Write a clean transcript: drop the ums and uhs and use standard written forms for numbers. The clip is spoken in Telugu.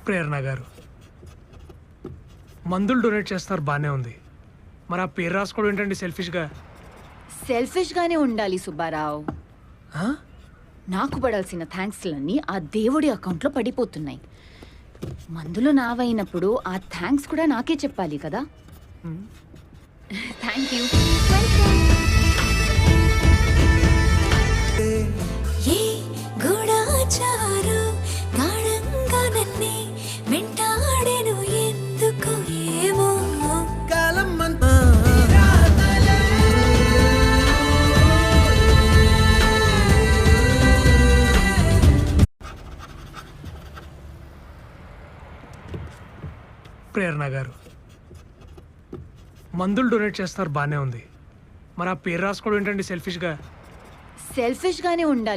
ప్రేరణ గారు మందులు డొనేట్ చేస్తారు బాగానే ఉంది, మరి ఆ పేరు రాసుకోవడం ఏంటండి సెల్ఫిష్గా? సెల్ఫిష్గానే ఉండాలి సుబ్బారావు. ఆ? నాకు పడాల్సిన థ్యాంక్స్లన్నీ ఆ దేవుడి అకౌంట్లో పడిపోతున్నాయి. మందులు నావైనప్పుడు ఆ థ్యాంక్స్ కూడా నాకే చెప్పాలి కదా. Thank you. ఏ గూఢచారు గాఢంగా నన్నే వెంటాడెను ఎందుకు ఏమో కాలమంతా ప్రేరణ గారు మందులు డొనేట్ చేస్తారు బాగానే ఉంది, మరి ఆ పేరు రాసుకోవడం ఏంటండి సెల్ఫిష్గా? సెల్ఫిష్గానే ఉండాలి.